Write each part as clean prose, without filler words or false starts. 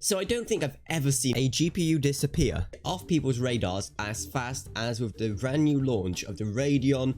So I don't think I've ever seen a GPU disappear off people's radars as fast as with the brand new launch of the Radeon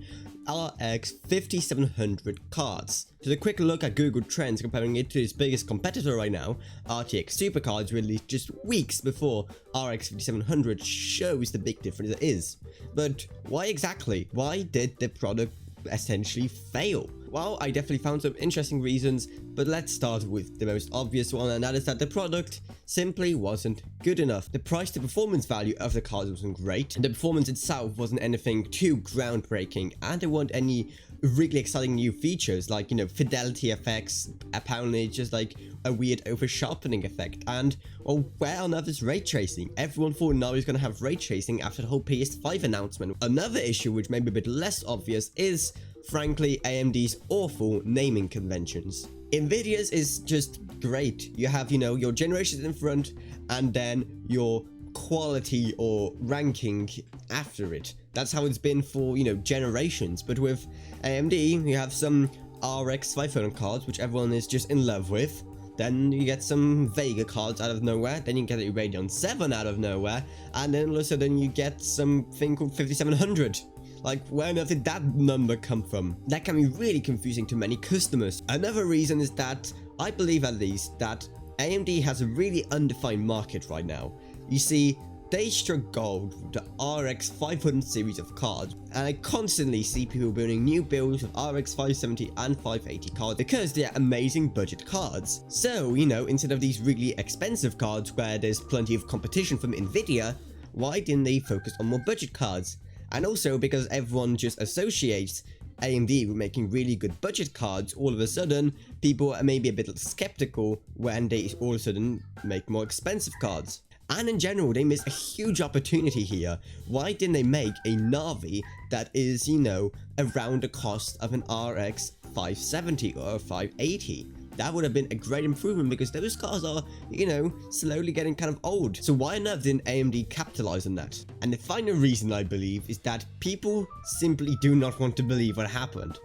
RX 5700 cards. So a quick look at Google Trends comparing it to its biggest competitor right now, RTX Super cards released just weeks before RX 5700 shows the big difference it is. But why exactly? Why did the product essentially fail? Well, I definitely found some interesting reasons, but let's start with the most obvious one, and that is that the product simply wasn't good enough. The price to performance value of the cards wasn't great, and the performance itself wasn't anything too groundbreaking, and there weren't any really exciting new features like, you know, fidelity effects. Apparently it's just like a weird over sharpening effect, and well, where on earth is ray tracing? Everyone thought Navi was gonna have ray tracing after the whole PS5 announcement. Another issue, which may be a bit less obvious, is frankly AMD's awful naming conventions. Nvidia's is just great. You have, you know, your generations in front and then your quality or ranking after it. That's how it's been for, you know, generations. But with AMD, you have some RX 500 cards, which everyone is just in love with. Then you get some Vega cards out of nowhere. Then you get a Radeon 7 out of nowhere. And then all of a sudden you get something called 5700. Like, where on earth did that number come from? That can be really confusing to many customers. Another reason is that, I believe at least, that AMD has a really undefined market right now. You see, they struck gold with the RX 500 series of cards, and I constantly see people building new builds of RX 570 and 580 cards because they are amazing budget cards. So, you know, instead of these really expensive cards where there's plenty of competition from Nvidia, why didn't they focus on more budget cards? And also, because everyone just associates AMD with making really good budget cards, all of a sudden, people are maybe a bit skeptical when they all of a sudden make more expensive cards. And in general, they missed a huge opportunity here. Why didn't they make a Navi that is, you know, around the cost of an RX 570 or a 580? That would have been a great improvement because those cars are, you know, slowly getting kind of old. So why on earth didn't AMD capitalize on that? And the final reason, I believe, is that people simply do not want to believe what happened.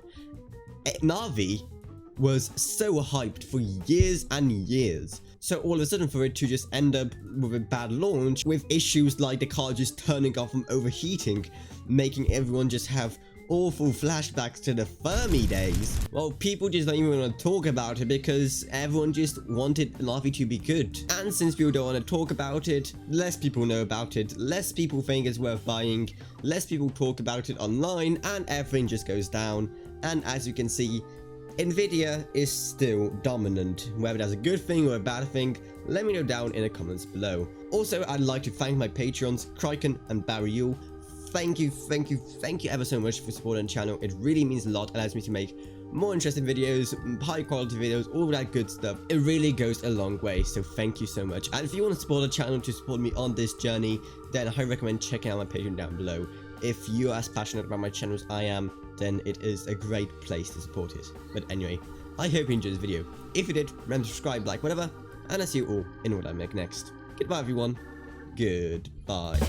Navi was so hyped for years and years. So all of a sudden for it to just end up with a bad launch, with issues like the car just turning off from overheating, making everyone just have awful flashbacks to the Fermi days. Well, people just don't even want to talk about it because everyone just wanted Navi to be good. And since people don't want to talk about it, less people know about it, less people think it's worth buying, less people talk about it online, and everything just goes down. And as you can see, Nvidia is still dominant. Whether that's a good thing or a bad thing, let me know down in the comments below. Also, I'd like to thank my Patreons, Kryken and Barry Yule. Thank you ever so much for supporting the channel. It really means a lot, allows me to make more interesting videos, high quality videos, all that good stuff. It really goes a long way, so thank you so much. And if you want to support the channel to support me on this journey, then I highly recommend checking out my Patreon down below. If you're as passionate about my channel as I am, then it is a great place to support it. But anyway, I hope you enjoyed this video. If you did, remember to subscribe, like, whatever, and I'll see you all in what I make next. Goodbye everyone. Goodbye.